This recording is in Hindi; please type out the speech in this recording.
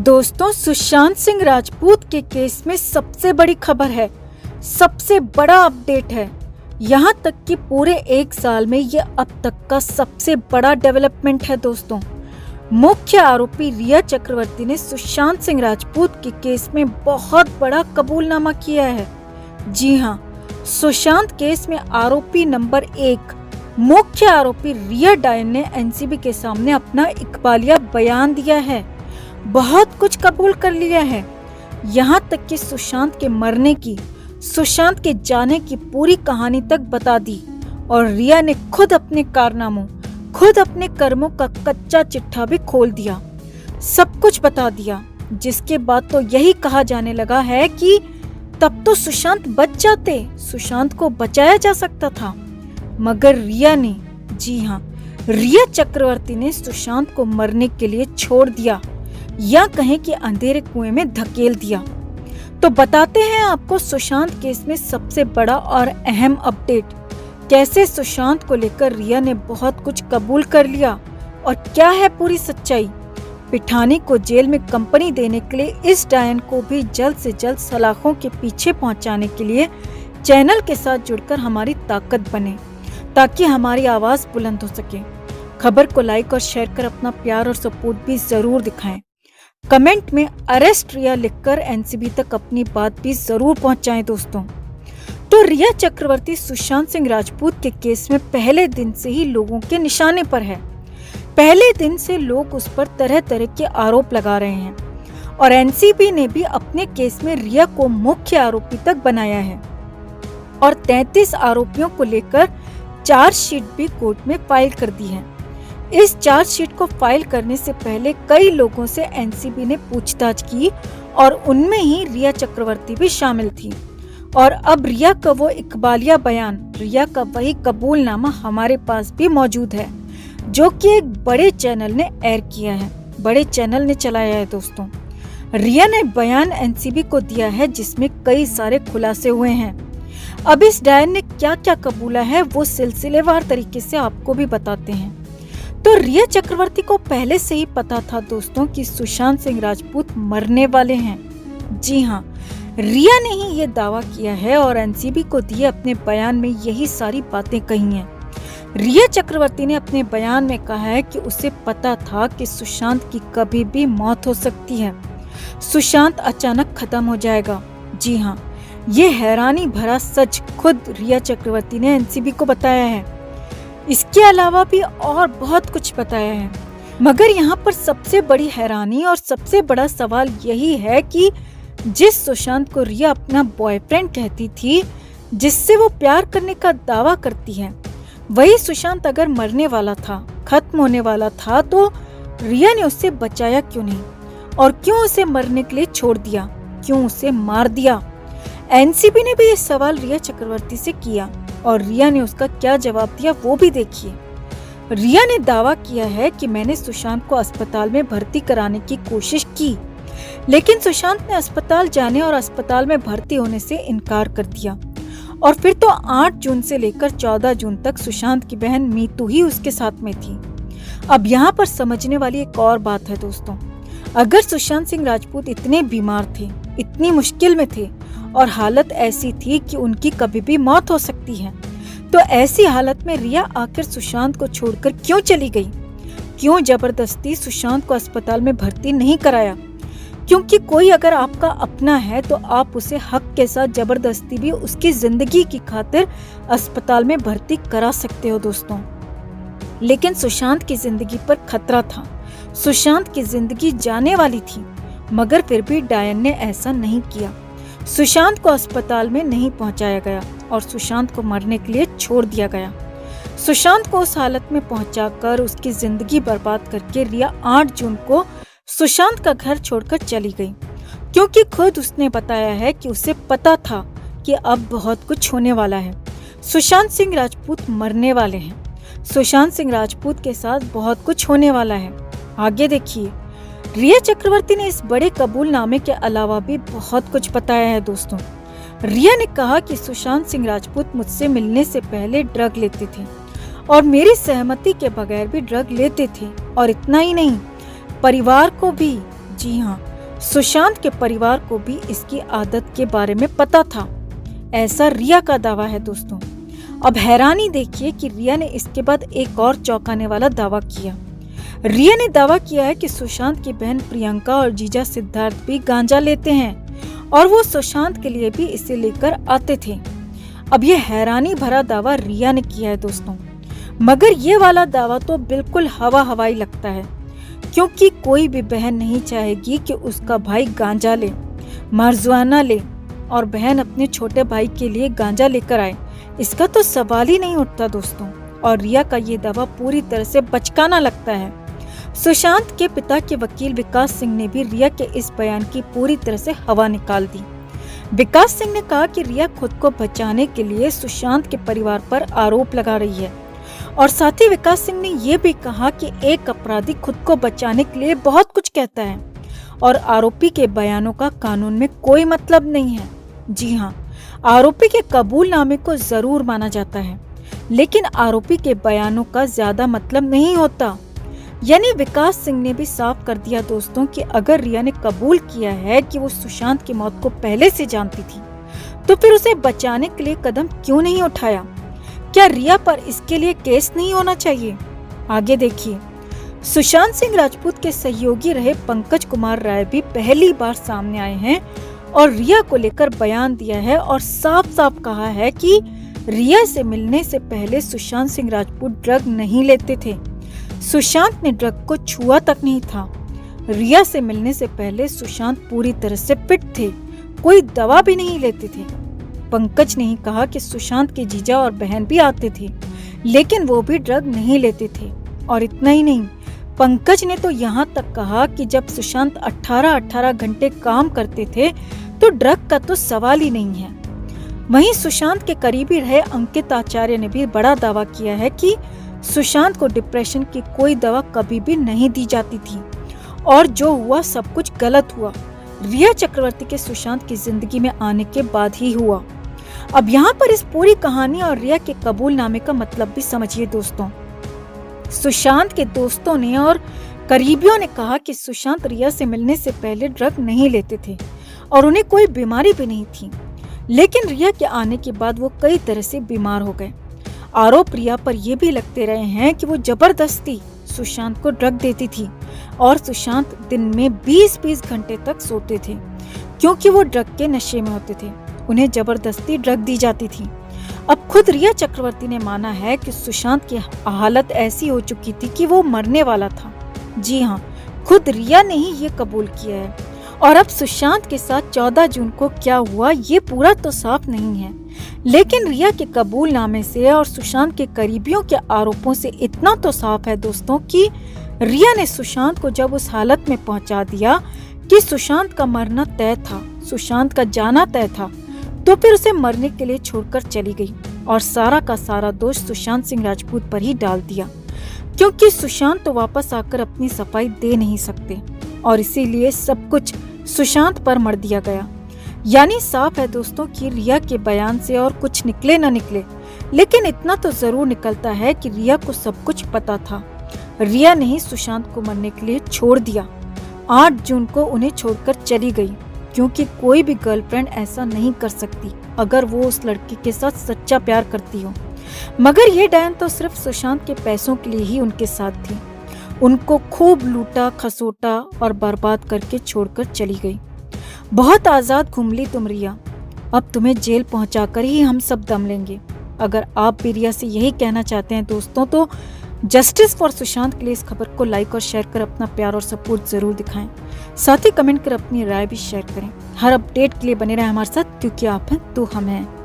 दोस्तों, सुशांत सिंह राजपूत के केस में सबसे बड़ी खबर है, सबसे बड़ा अपडेट है। यहाँ तक कि पूरे 1 साल में ये अब तक का सबसे बड़ा डेवलपमेंट है। दोस्तों, मुख्य आरोपी रिया चक्रवर्ती ने सुशांत सिंह राजपूत के केस में बहुत बड़ा कबूलनामा किया है। जी हाँ, सुशांत केस में आरोपी नंबर 1 मुख्य आरोपी रिया डायन ने एनसीबी के सामने अपना इकबालिया बयान दिया है, बहुत कुछ कबूल कर लिया है। यहाँ तक कि सुशांत के मरने की, सुशांत के जाने की पूरी कहानी तक बता दी और रिया ने खुद अपने कारनामों, खुद अपने कर्मों का कच्चा चिट्ठा भी खोल दिया, सब कुछ बता दिया। जिसके बाद तो यही कहा जाने लगा है कि तब तो सुशांत बच जाते, सुशांत को बचाया जा सकता था, मगर रिया ने, जी हाँ, रिया चक्रवर्ती ने सुशांत को मरने के लिए छोड़ दिया, या कहें कि अंधेरे कुएं में धकेल दिया। तो बताते हैं आपको सुशांत केस में सबसे बड़ा और अहम अपडेट, कैसे सुशांत को लेकर रिया ने बहुत कुछ कबूल कर लिया और क्या है पूरी सच्चाई। पिठानी को जेल में कंपनी देने के लिए इस डायन को भी जल्द से जल्द सलाखों के पीछे पहुंचाने के लिए चैनल के साथ जुड़कर हमारी ताकत बने, ताकि हमारी आवाज बुलंद हो सके। खबर को लाइक और शेयर कर अपना प्यार और सपोर्ट भी जरूर दिखाएं। कमेंट में अरेस्ट रिया लिखकर एनसीबी तक अपनी बात भी जरूर पहुंचाएं। दोस्तों, तो रिया चक्रवर्ती सुशांत सिंह राजपूत के केस में पहले दिन से ही लोगों के निशाने पर है। पहले दिन से लोग उस पर तरह तरह के आरोप लगा रहे हैं और एनसीबी ने भी अपने केस में रिया को मुख्य आरोपी तक बनाया है और 33 आरोपियों को लेकर चार्जशीट भी कोर्ट में फाइल कर दी है। इस चार्जशीट को फाइल करने से पहले कई लोगों से एनसीबी ने पूछताछ की और उनमें ही रिया चक्रवर्ती भी शामिल थी। और अब रिया का वो इकबालिया बयान, रिया का वही कबूलनामा हमारे पास भी मौजूद है, जो कि एक बड़े चैनल ने एयर किया है, बड़े चैनल ने चलाया है। दोस्तों, रिया ने बयान एनसीबी को दिया है जिसमें कई सारे खुलासे हुए हैं। अब इस डायन ने क्या क्या कबूला है वो सिलसिलेवार तरीके से आपको भी बताते हैं। तो रिया चक्रवर्ती को पहले से ही पता था दोस्तों कि सुशांत सिंह राजपूत मरने वाले हैं। जी हाँ, रिया ने ही ये दावा किया है और एनसीबी को दिए अपने बयान में यही सारी बातें कही हैं। रिया चक्रवर्ती ने अपने बयान में कहा है कि उसे पता था कि सुशांत की कभी भी मौत हो सकती है, सुशांत अचानक खत्म हो जाएगा। जी हाँ, ये हैरानी भरा सच खुद रिया चक्रवर्ती ने एनसीबी को बताया है। इसके अलावा भी और बहुत कुछ बताया है, मगर यहाँ पर सबसे बड़ी हैरानी और सबसे बड़ा सवाल यही है कि जिस सुशांत को रिया अपना बॉयफ्रेंड कहती थी, जिससे वो प्यार करने का दावा करती है, वही सुशांत अगर मरने वाला था, खत्म होने वाला था, तो रिया ने उससे बचाया क्यों नहीं और क्यों उसे मरने के लिए छोड़ दिया, क्यों उसे मार दिया। एनसीबी ने भी ये सवाल रिया चक्रवर्ती से किया और रिया ने उसका क्या जवाब दिया वो भी देखिए। रिया ने दावा किया है कि मैंने सुशांत को अस्पताल में भर्ती कराने की कोशिश की, लेकिन सुशांत ने अस्पताल जाने और अस्पताल में भर्ती होने से इनकार कर दिया। और फिर तो 8 जून से लेकर 14 जून तक सुशांत की बहन मीतू ही उसके साथ में थी। अब यहाँ पर समझने वाली एक और बात है दोस्तों, अगर सुशांत सिंह राजपूत इतने बीमार थे, इतनी मुश्किल में थे और हालत ऐसी थी कि उनकी कभी भी मौत हो सकती है, तो ऐसी हालत में रिया आखिर सुशांत को छोड़कर क्यों चली गई? क्यों जबरदस्ती सुशांत को अस्पताल में भर्ती नहीं कराया? क्योंकि कोई अगर आपका अपना है तो आप उसे हक के साथ जबरदस्ती भी उसकी जिंदगी की खातिर अस्पताल में भर्ती करा सकते हो दोस्तों। लेकिन सुशांत की जिंदगी पर खतरा था, सुशांत की जिंदगी जाने वाली थी, मगर फिर भी डायन ने ऐसा नहीं किया। सुशांत को अस्पताल में नहीं पहुंचाया गया और सुशांत को मरने के लिए छोड़ दिया गया। सुशांत को उस हालत में पहुंचाकर उसकी जिंदगी बर्बाद करके रिया 8 जून को सुशांत का घर छोड़कर चली गई, क्योंकि खुद उसने बताया है कि उसे पता था कि अब बहुत कुछ होने वाला है, सुशांत सिंह राजपूत मरने वाले हैं, सुशांत सिंह राजपूत के साथ बहुत कुछ होने वाला है। आगे देखिए, रिया चक्रवर्ती ने इस बड़े कबूलनामे के अलावा भी बहुत कुछ बताया है दोस्तों। रिया ने कहा कि सुशांत सिंह राजपूत मुझसे मिलने से पहले ड्रग लेते थे और मेरी सहमति के बगैर भी ड्रग लेते थे, और इतना ही नहीं, परिवार को भी, जी हाँ, सुशांत के परिवार को भी इसकी आदत के बारे में पता था, ऐसा रिया का दावा है दोस्तों। अब हैरानी देखिए कि रिया ने इसके बाद एक और चौंकाने वाला दावा किया। रिया ने दावा किया है कि सुशांत की बहन प्रियंका और जीजा सिद्धार्थ भी गांजा लेते हैं और वो सुशांत के लिए भी इसे लेकर आते थे। अब ये हैरानी भरा दावा रिया ने किया है दोस्तों, मगर ये वाला दावा तो बिल्कुल हवाई लगता है, क्योंकि कोई भी बहन नहीं चाहेगी कि उसका भाई गांजा ले, मार्जुआना ले और बहन अपने छोटे भाई के लिए गांजा लेकर आए। इसका तो सवाल ही नहीं उठता दोस्तों। और रिया का ये दावा पूरी तरह से बचकाना लगता है। सुशांत के पिता के वकील विकास सिंह ने भी रिया के इस बयान की पूरी तरह से हवा निकाल दी। विकास सिंह ने कहा कि रिया खुद को बचाने के लिए सुशांत के परिवार पर आरोप लगा रही है और साथ ही विकास सिंह ने ये भी कहा कि एक अपराधी खुद को बचाने के लिए बहुत कुछ कहता है और आरोपी के बयानों का कानून में कोई मतलब नहीं है। जी हाँ, आरोपी के कबूलनामे को जरूर माना जाता है, लेकिन आरोपी के बयानों का ज्यादा मतलब नहीं होता। यानी विकास सिंह ने भी साफ कर दिया दोस्तों कि अगर रिया ने कबूल किया है कि वो सुशांत की मौत को पहले से जानती थी, तो फिर उसे बचाने के लिए कदम क्यों नहीं उठाया? क्या रिया पर इसके लिए केस नहीं होना चाहिए? आगे देखिए, सुशांत सिंह राजपूत के सहयोगी रहे पंकज कुमार राय भी पहली बार सामने आए हैं और रिया को लेकर बयान दिया है और साफ साफ कहा है कि रिया से मिलने से पहले सुशांत सिंह राजपूत ड्रग नहीं लेते थे। सुशांत ने ड्रग को छुआ तक नहीं था। रिया से मिलने से पहले सुशांत पूरी तरह से फिट थे, कोई दवा भी नहीं लेते थे। पंकज ने ही कहा कि सुशांत के जीजा और बहन भी आते थे, लेकिन वो भी ड्रग नहीं लेते थे। और इतना ही नहीं, पंकज ने तो यहाँ तक कहा कि जब सुशांत 18 घंटे काम करते थे तो ड्रग का तो सवाल ही नहीं है। वहीं सुशांत के करीबी रहे अंकित आचार्य ने भी बड़ा दावा किया है कि सुशांत को डिप्रेशन की कोई दवा कभी भी नहीं दी जाती थी और जो हुआ सब कुछ गलत हुआ, रिया चक्रवर्ती के सुशांत की जिंदगी में आने के बाद ही हुआ। अब यहाँ पर इस पूरी कहानी और रिया के कबूलनामे का मतलब भी समझिए दोस्तों। सुशांत के दोस्तों ने और करीबियों ने कहा कि सुशांत रिया से मिलने से पहले ड्रग नहीं लेते थे और उन्हें कोई बीमारी भी नहीं थी, लेकिन रिया के आने के बाद वो कई तरह से बीमार हो गए। आरोप रिया पर ये भी लगते रहे हैं कि वो जबरदस्ती सुशांत को ड्रग देती थी और सुशांत दिन में 20-20 घंटे तक सोते थे, क्योंकि वो ड्रग के नशे में होते थे। उन्हें जबरदस्ती ड्रग दी जाती थी। अब खुद रिया चक्रवर्ती ने माना है कि सुशांत की हालत ऐसी हो चुकी थी कि वो मरने वाला था। जी हाँ, खुद रिया ने ही ये कबूल किया है। और अब सुशांत के साथ 14 जून को क्या हुआ ये पूरा तो साफ नहीं है, लेकिन रिया के कबूलनामे से और सुशांत के करीबियों के आरोपों से इतना तो साफ है दोस्तों कि रिया ने सुशांत को जब उस हालत में पहुंचा दिया कि सुशांत का मरना तय था, सुशांत का जाना तय था, तो फिर उसे मरने के लिए छोड़कर चली गई और सारा का सारा दोष सुशांत सिंह राजपूत पर ही डाल दिया, क्योंकि सुशांत तो वापस आकर अपनी सफाई दे नहीं सकते और इसीलिए सब कुछ सुशांत पर मर दिया गया। यानी साफ है दोस्तों कि रिया के बयान से और कुछ निकले न निकले, लेकिन इतना तो जरूर निकलता है कि रिया को सब कुछ पता था। रिया ने ही सुशांत को मरने के लिए छोड़ दिया। 8 जून को उन्हें छोड़कर चली गई, क्योंकि कोई भी गर्लफ्रेंड ऐसा नहीं कर सकती अगर वो उस लड़की के साथ सच्चा प्यार करती हो। मगर ये डायन तो सिर्फ सुशांत के पैसों के लिए ही उनके साथ थी। उनको खूब लूटा खसोटा और बर्बाद करके छोड़कर चली गई। बहुत आजाद घूम ली तुम रिया, अब तुम्हें जेल पहुंचाकर ही हम सब दम लेंगे। अगर आप भी रिया से यही कहना चाहते हैं दोस्तों, तो जस्टिस फॉर सुशांत के लिए इस खबर को लाइक और शेयर कर अपना प्यार और सपोर्ट जरूर दिखाएं। साथ ही कमेंट कर अपनी राय भी शेयर करें। हर अपडेट के लिए बने रहें हमारे साथ, क्योंकि आप हैं तो हम हैं।